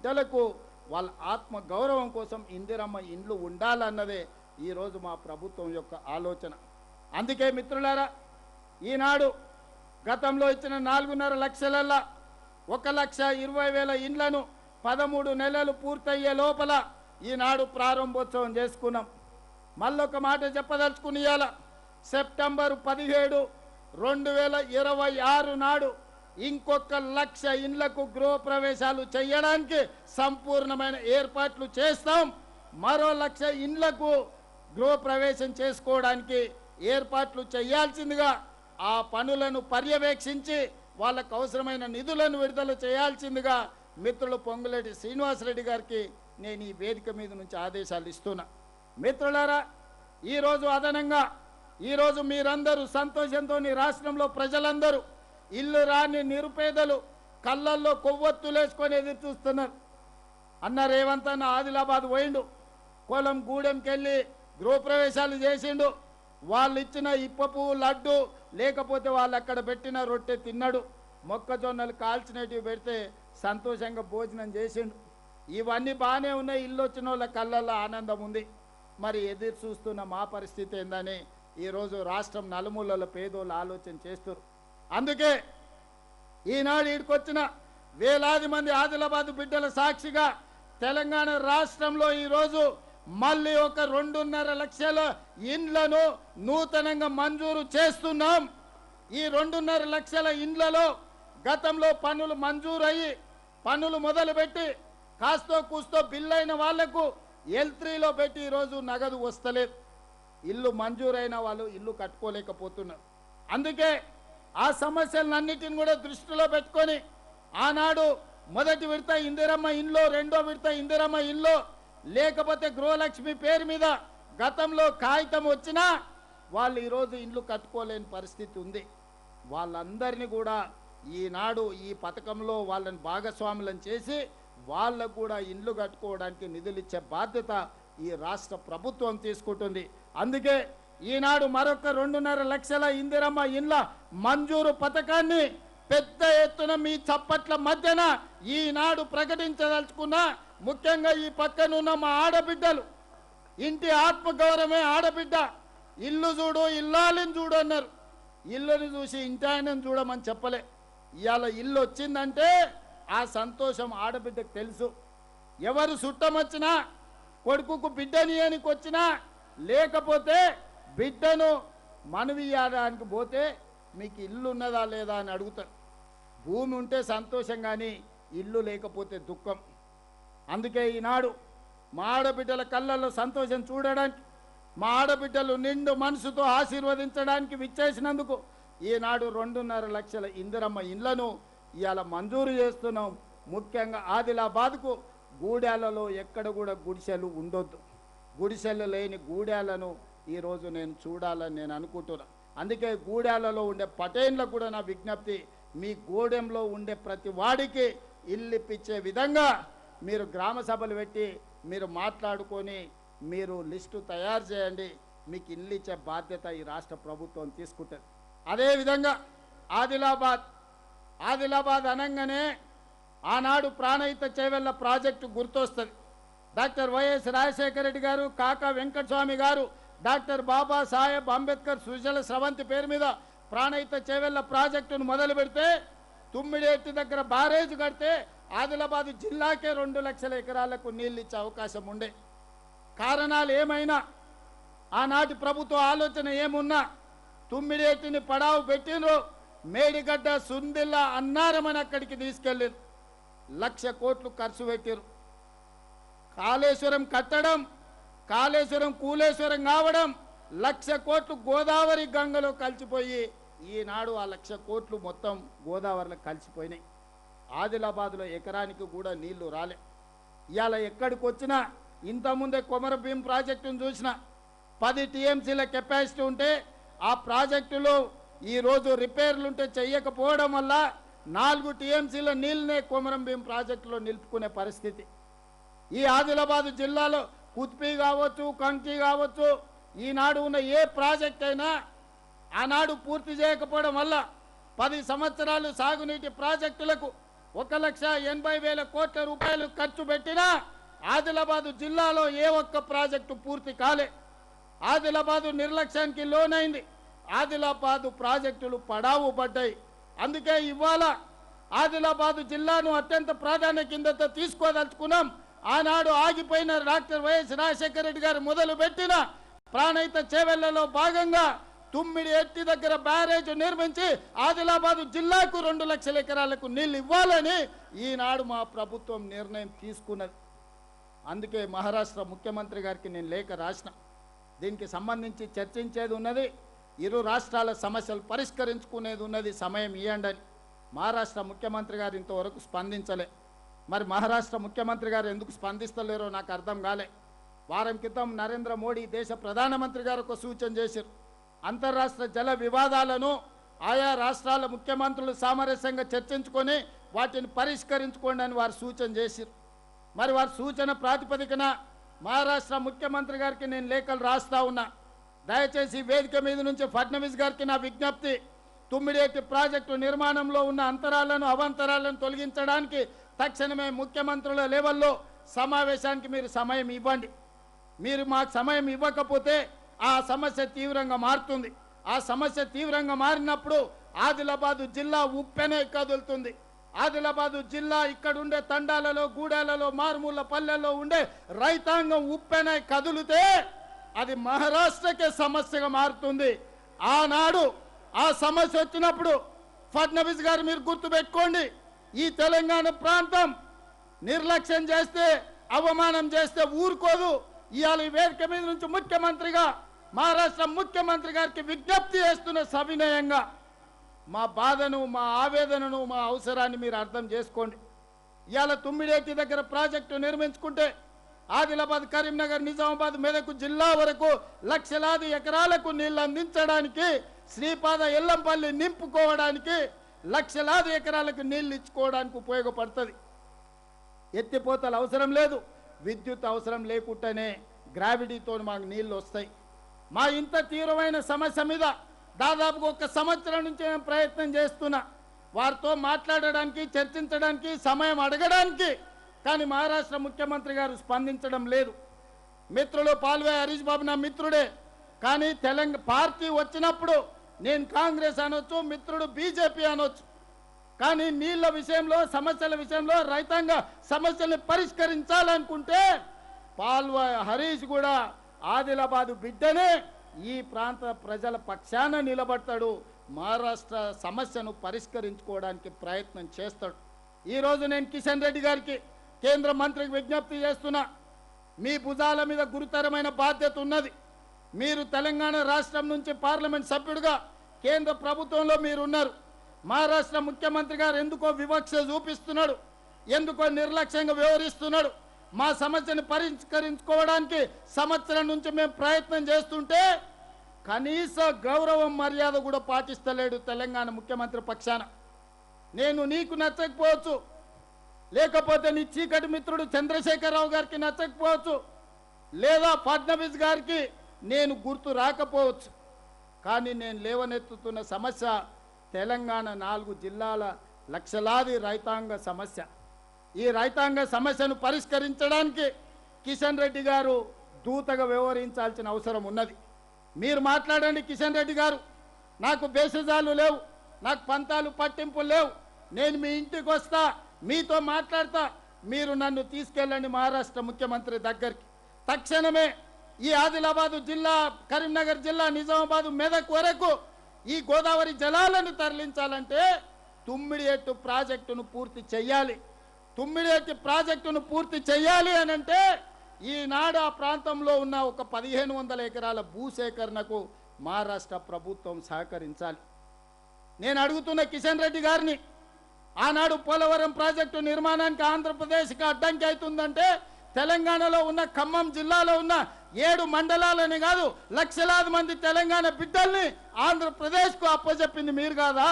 బిడ్డలకు వాళ్ళ ఆత్మ గౌరవం కోసం ఇందిరమ్మ ఇండ్లు ఉండాలన్నదే ఈరోజు మా ప్రభుత్వం యొక్క ఆలోచన. అందుకే మిత్రులారా, ఈనాడు గతంలో ఇచ్చిన 4.5 లక్షలల్లా 1,20,000 ఇండ్లను 13 నెలలు పూర్తయ్యే లోపల ఈనాడు ప్రారంభోత్సవం చేసుకున్నాం. మళ్ళొక మాట చెప్పదలుచుకుని ఇవాళ సెప్టెంబర్ 17, 2026 నాడు ఇంకొక 1,00,000 ఇండ్లకు గృహప్రవేశాలు చేయడానికి సంపూర్ణమైన ఏర్పాట్లు చేస్తాం. మరో 1,00,000 ఇండ్లకు గృహప్రవేశం చేసుకోవడానికి ఏర్పాట్లు చేయాల్సిందిగా, ఆ పనులను పర్యవేక్షించి వాళ్ళకు అవసరమైన నిధులను విడుదల చేయాల్సిందిగా మిత్రులు పొంగులేటి శ్రీనివాసరెడ్డి గారికి నేను ఈ వేదిక మీద నుంచి ఆదేశాలు ఇస్తున్నా. మిత్రులారా, ఈరోజు అదనంగా ఈరోజు మీరందరూ సంతోషంతో రాష్ట్రంలో ప్రజలందరూ ఇల్లు రాని నిరుపేదలు కళ్ళల్లో కొవ్వొత్తులేసుకొని ఎదురు చూస్తున్నారు. అన్న రేవంత్ అన్న ఆదిలాబాద్ పోయిండు, కోలం గూడెంకెళ్ళి గృహప్రవేశాలు చేసిండు. వాళ్ళు ఇచ్చిన ఇప్ప పువ్వు లడ్డు లేకపోతే వాళ్ళు అక్కడ పెట్టిన రొట్టె తిన్నాడు. మొక్కజొన్నలు కాల్చినవి పెడితే సంతోషంగా భోజనం చేసిండు. ఇవన్నీ బాగానే ఉన్నాయి, ఇల్లు వచ్చిన వాళ్ళ కళ్ళల్లో ఆనందం ఉంది. మరి ఎదురు చూస్తున్న మా పరిస్థితి ఏందని ఈరోజు రాష్ట్రం నలుమూలల పేదోళ్ళు ఆలోచన చేస్తారు. అందుకే ఈనాడు ఈడికొచ్చిన వేలాది మంది ఆదిలాబాద్ బిడ్డల సాక్షిగా తెలంగాణ రాష్ట్రంలో ఈరోజు మళ్ళీ ఒక 2.5 లక్షల ఇండ్లను నూతనంగా మంజూరు చేస్తున్నాం. ఈ 2.5 లక్షల ఇండ్లలో గతంలో పనులు మంజూరయ్యి పనులు మొదలుపెట్టి కాస్తో కూస్తో బిల్లైన వాళ్లకు L3లో పెట్టి ఈరోజు నగదు వస్తలేదు. ఇల్లు మంజూరైన వాళ్ళు ఇల్లు కట్టుకోలేకపోతున్నారు. అందుకే ఆ సమస్యలన్నిటిని కూడా దృష్టిలో పెట్టుకొని ఆనాడు మొదటి విడత ఇందిరమ్మ ఇండ్లో, రెండో విడత ఇందిరమ్మ ఇండ్లో, లేకపోతే గృహలక్ష్మి పేరు మీద గతంలో కాగితం వచ్చినా వాళ్ళు ఈరోజు ఇండ్లు కట్టుకోలేని పరిస్థితి ఉంది. వాళ్ళందరినీ కూడా ఈనాడు ఈ పథకంలో వాళ్ళని భాగస్వాములను చేసి వాళ్ళకు కూడా ఇండ్లు కట్టుకోవడానికి నిధులు ఇచ్చే బాధ్యత ఈ రాష్ట్ర ప్రభుత్వం తీసుకుంటుంది. అందుకే ఈనాడు మరొక 2.5 లక్షల ఇందిరమ్మ ఇండ్ల మంజూరు పథకాన్ని పెద్ద ఎత్తున మీ చప్పట్ల మధ్యన ఈనాడు ప్రకటించదలుచుకున్నా. ముఖ్యంగా ఈ పక్కనున్న మా ఆడబిడ్డలు, ఇంటి ఆత్మగౌరవమే ఆడబిడ్డ. ఇల్లు చూడు ఇల్లాలిని చూడు అన్నారు. ఇల్లుని చూసి ఇంటి ఆయనను చూడమని చెప్పలే. ఇవాళ ఇల్లు వచ్చిందంటే ఆ సంతోషం ఆడబిడ్డకు తెలుసు. ఎవరు చుట్టం వచ్చినా, కొడుకుకు బిడ్డనియానికి వచ్చినా, లేకపోతే బిడ్డను మనవియాడానికి పోతే మీకు ఇల్లు ఉన్నదా లేదా అని అడుగుతారు. భూమి ఉంటే సంతోషం, కానీ ఇల్లు లేకపోతే దుఃఖం. అందుకే ఈనాడు మా ఆడబిడ్డల కళ్ళల్లో సంతోషం చూడడానికి, మా ఆడబిడ్డలు నిండు మనసుతో ఆశీర్వదించడానికి విచ్చేసినందుకు ఈనాడు 2.5 లక్షల ఇందిరమ్మ ఇండ్లను ఇవాళ మంజూరు చేస్తున్నాం. ముఖ్యంగా ఆదిలాబాద్కు గూడాలలో ఎక్కడ కూడా గుడిసెలు ఉండొద్దు. గుడిసెలు లేని గూడాలను ఈరోజు నేను చూడాలని నేను అనుకుంటున్నాను. అందుకే గూడాలలో ఉండే పటేన్లకు కూడా నా విజ్ఞప్తి, మీ గూడెంలో ఉండే ప్రతి వాడికి ఇల్లు ఇప్పించే విధంగా మీరు గ్రామ సభలు పెట్టి మీరు మాట్లాడుకొని మీరు లిస్టు తయారు చేయండి. మీకు ఇల్లు ఇచ్చే బాధ్యత ఈ రాష్ట్ర ప్రభుత్వం తీసుకుంటుంది. అదేవిధంగా ఆదిలాబాద్ అనగానే ఆనాడు ప్రాణహిత చేవెళ్ళ ప్రాజెక్టు గుర్తొస్తుంది. డాక్టర్ వైఎస్ రాజశేఖర రెడ్డి గారు, కాకా వెంకటస్వామి గారు, డాక్టర్ బాబాసాహెబ్ అంబేద్కర్ సుజల స్రవంతి పేరు మీద ప్రాణహిత చేవెళ్ళ ప్రాజెక్టును మొదలు పెడితే, తుమ్మిడేటి దగ్గర బ్యారేజ్ కడితే ఆదిలాబాద్ జిల్లాకే 2 లక్షల ఎకరాలకు నీళ్ళు ఇచ్చే అవకాశం ఉండే. కారణాలు ఏమైనా, ఆనాటి ప్రభుత్వ ఆలోచన ఏమున్నా తుమ్మిడేటిని పడావు పెట్టినరు, మేడిగడ్డ సుందిల్లా అన్నారమని అక్కడికి తీసుకెళ్ళారు. 1,00,000 కోట్లు ఖర్చు పెట్టారు. కాళేశ్వరం కట్టడం, కాళేశ్వరం కూలేశ్వరం కావడం, 1,00,000 కోట్లు గోదావరి గంగలో కలిసిపోయి ఈనాడు ఆ 1,00,000 కోట్లు మొత్తం గోదావరిలో కలిసిపోయినాయి. ఆదిలాబాద్లో ఎకరానికి కూడా నీళ్లు రాలే. ఇవాళ ఎక్కడికి వచ్చినా, ఇంతకుముందే కొమరభీం ప్రాజెక్టును చూసిన 10 టీఎంసీల కెపాసిటీ ఉంటే ఆ ప్రాజెక్టులో ఈరోజు రిపేర్లుంటే చెయ్యకపోవడం వల్ల 4 టీఎంసీల నీళ్ళనే కొమరంభీం ప్రాజెక్టులో నిలుపుకునే పరిస్థితి. ఈ ఆదిలాబాద్ జిల్లాలో కుత్పి కావచ్చు, కంకి కావచ్చు, ఈనాడు ఉన్న ఏ ప్రాజెక్ట్ అయినా ఆనాడు పూర్తి చేయకపోవడం వల్ల 10 సంవత్సరాలు సాగునీటి ప్రాజెక్టులకు 1,80,000 కోట్ల రూపాయలు ఖర్చు పెట్టినా ఆదిలాబాదు జిల్లాలో ఏ ఒక్క ప్రాజెక్టు పూర్తి కాలే. ఆదిలాబాదు నిర్లక్ష్యానికి లోనైంది. ఆదిలాబాదు ప్రాజెక్టులు పడావు పడ్డాయి. అందుకే ఇవాళ ఆదిలాబాదు జిల్లాను అత్యంత ప్రాధాన్యత తీసుకోదలుచుకున్నాం. ఆనాడు ఆగిపోయిన డాక్టర్ వైఎస్ రాజశేఖర రెడ్డి గారు మొదలుపెట్టిన ప్రాణహిత చేవెళ్లలో భాగంగా తుమ్మిడి ఎట్టి దగ్గర బ్యారేజ్ నిర్మించి ఆదిలాబాదు జిల్లాకు 2 లక్షల ఎకరాలకు నీళ్లు ఇవ్వాలని ఈనాడు మా ప్రభుత్వం నిర్ణయం తీసుకున్నది. అందుకే మహారాష్ట్ర ముఖ్యమంత్రి గారికి నేను లేఖ రాసిన. దీనికి సంబంధించి చర్చించేది ఉన్నది, ఇరు రాష్ట్రాల సమస్యలు పరిష్కరించుకునేది ఉన్నది, సమయం ఇవ్వండి అని. మహారాష్ట్ర ముఖ్యమంత్రి గారు ఇంతవరకు స్పందించలే. మరి మహారాష్ట్ర ముఖ్యమంత్రి గారు ఎందుకు స్పందిస్తలేరో నాకు అర్థం కాలే. వారం క్రితం నరేంద్ర మోడీ దేశ ప్రధానమంత్రి గారు ఒక సూచన చేశారు. అంతర్రాష్ట్ర జల వివాదాలను ఆయా రాష్ట్రాల ముఖ్యమంత్రులు సామరస్యంగా చర్చించుకొని వాటిని పరిష్కరించుకోండి అని వారు సూచన చేశారు. మరి వారి సూచన ప్రాతిపదికన మహారాష్ట్ర ముఖ్యమంత్రి గారికి నేను లేఖలు రాస్తా ఉన్నా. దయచేసి వేదిక మీద నుంచి ఫడ్నవీస్ గారికి నా విజ్ఞప్తి, తుమ్మిడేటి ప్రాజెక్టు నిర్మాణంలో ఉన్న అంతరాలను అవాంతరాలను తొలగించడానికి తక్షణమే ముఖ్యమంత్రుల లెవెల్లో సమావేశానికి మీరు సమయం ఇవ్వండి. మీరు మాకు సమయం ఇవ్వకపోతే ఆ సమస్య తీవ్రంగా మారుతుంది. ఆ సమస్య తీవ్రంగా మారినప్పుడు ఆదిలాబాదు జిల్లా ఉప్పెనే కదులుతుంది. ఆదిలాబాదు జిల్లా ఇక్కడ ఉండే తండాలలో, గూడాలలో, మారుమూల పల్లెల్లో ఉండే రైతాంగం ఉప్పెనే కదులుతే అది మహారాష్ట్రకే సమస్యగా మారుతుంది. ఆనాడు ఆ సమస్య వచ్చినప్పుడు ఫడ్నవీస్ గారు మీరు గుర్తుపెట్టుకోండి, ఈ తెలంగాణ ప్రాంతం నిర్లక్ష్యం చేస్తే, అవమానం చేస్తే ఊరుకోదు. ఇవాళ ఈ వేదిక మీద నుంచి ముఖ్యమంత్రిగా మహారాష్ట్ర ముఖ్యమంత్రి గారికి విజ్ఞప్తి చేస్తున్న సవినయంగా మా బాధను, మా ఆవేదనను, మా అవసరాన్ని మీరు అర్థం చేసుకోండి. ఇవాళ తుమ్మిడేటి దగ్గర ప్రాజెక్టు నిర్మించుకుంటే ఆదిలాబాద్, కరీంనగర్, నిజామాబాద్, మెదక్ జిల్లా వరకు లక్షలాది ఎకరాలకు నీళ్లు అందించడానికి, శ్రీపాద ఎల్లంపల్లి నింపుకోవడానికి, లక్షలాది ఎకరాలకు నీళ్లు ఇచ్చుకోవడానికి ఉపయోగపడుతుంది. ఎత్తిపోతలు అవసరం లేదు, విద్యుత్ అవసరం లేకుండానే గ్రావిటీతో మాకు నీళ్లు వస్తాయి. మా ఇంత తీవ్రమైన సమస్య మీద దాదాపుగా 1 సంవత్సరం నుంచి మేము ప్రయత్నం చేస్తున్నా, వారితో మాట్లాడడానికి, చర్చించడానికి, సమయం అడగడానికి. కానీ మహారాష్ట్ర ముఖ్యమంత్రి గారు స్పందించడం లేదు. మిత్రులు పాల్వే హరీష్ బాబు నా మిత్రుడే, కానీ తెలంగాణ పార్టీ వచ్చినప్పుడు నేను కాంగ్రెస్ అనొచ్చు, మిత్రుడు బీజేపీ అనొచ్చు. కానీ నీళ్ల విషయంలో, సమస్యల విషయంలో, రైతాంగ సమస్యల్ని పరిష్కరించాలనుకుంటే పాల్వే హరీష్ కూడా ఆదిలాబాదు బిడ్డనే, ఈ ప్రాంత ప్రజల పక్షాన నిలబడతాడు, మహారాష్ట్ర సమస్యను పరిష్కరించుకోవడానికి ప్రయత్నం చేస్తాడు. ఈరోజు నేను కిషన్ రెడ్డి గారికి, కేంద్ర మంత్రికి విజ్ఞప్తి చేస్తున్నా, మీ భుజాల మీద గురుతరమైన బాధ్యత ఉన్నది. మీరు తెలంగాణ రాష్ట్రం నుంచి పార్లమెంట్ సభ్యుడిగా కేంద్ర ప్రభుత్వంలో మీరున్నారు. మహారాష్ట్ర ముఖ్యమంత్రి గారు ఎందుకో వివక్ష చూపిస్తున్నాడు, ఎందుకో నిర్లక్ష్యంగా వ్యవహరిస్తున్నాడు. మా సమస్యను పరిష్కరించుకోవడానికి సంవత్సరం నుంచి మేము ప్రయత్నం చేస్తుంటే కనీస గౌరవం, మర్యాద కూడా పాటిస్తలేడు తెలంగాణ ముఖ్యమంత్రి పక్షాన. నేను నీకు నచ్చకపోవచ్చు, లేకపోతే నీ చీకటి మిత్రుడు చంద్రశేఖరరావు గారికి నచ్చకపోవచ్చు, లేదా ఫడ్నవీస్ గారికి నేను గుర్తు రాకపోవచ్చు. కానీ నేను లేవనెత్తుతున్న సమస్య తెలంగాణ 4 జిల్లాల లక్షలాది రైతాంగ సమస్య. ఈ రైతాంగ సమస్యను పరిష్కరించడానికి కిషన్ రెడ్డి గారు దూతగా వ్యవహరించాల్సిన అవసరం ఉన్నది. మీరు మాట్లాడండి కిషన్ రెడ్డి గారు, నాకు బేసిజాలు లేవు, నాకు పంతాలు పట్టింపులు లేవు, నేను మీ ఇంటికి వస్తా, మీతో మాట్లాడతా, మీరు నన్ను తీసుకెళ్ళండి మహారాష్ట్ర ముఖ్యమంత్రి దగ్గరికి. తక్షణమే ఈ ఆదిలాబాదు జిల్లా, కరీంనగర్ జిల్లా, నిజామాబాద్, మెదక్ వరకు ఈ గోదావరి జలాలను తరలించాలంటే తుమ్మిడిఎట్టు ప్రాజెక్టును పూర్తి చేయాలి. తుమ్మిడిఎట్టు ప్రాజెక్టును పూర్తి చేయాలి అని అంటే ఈనాడు ఆ ప్రాంతంలో ఉన్న ఒక 1500 ఎకరాల భూసేకరణకు మహారాష్ట్ర ప్రభుత్వం సహకరించాలి. నేను అడుగుతున్న కిషన్ రెడ్డి గారిని, ఆనాడు పోలవరం ప్రాజెక్టు నిర్మాణానికి ఆంధ్రప్రదేశ్కి అడ్డంకి అవుతుందంటే తెలంగాణలో ఉన్న ఖమ్మం జిల్లాలో ఉన్న 7 మండలాలని కాదు, లక్షలాది మంది తెలంగాణ బిడ్డల్ని ఆంధ్రప్రదేశ్కు అప్పచెప్పింది మీరు కాదా?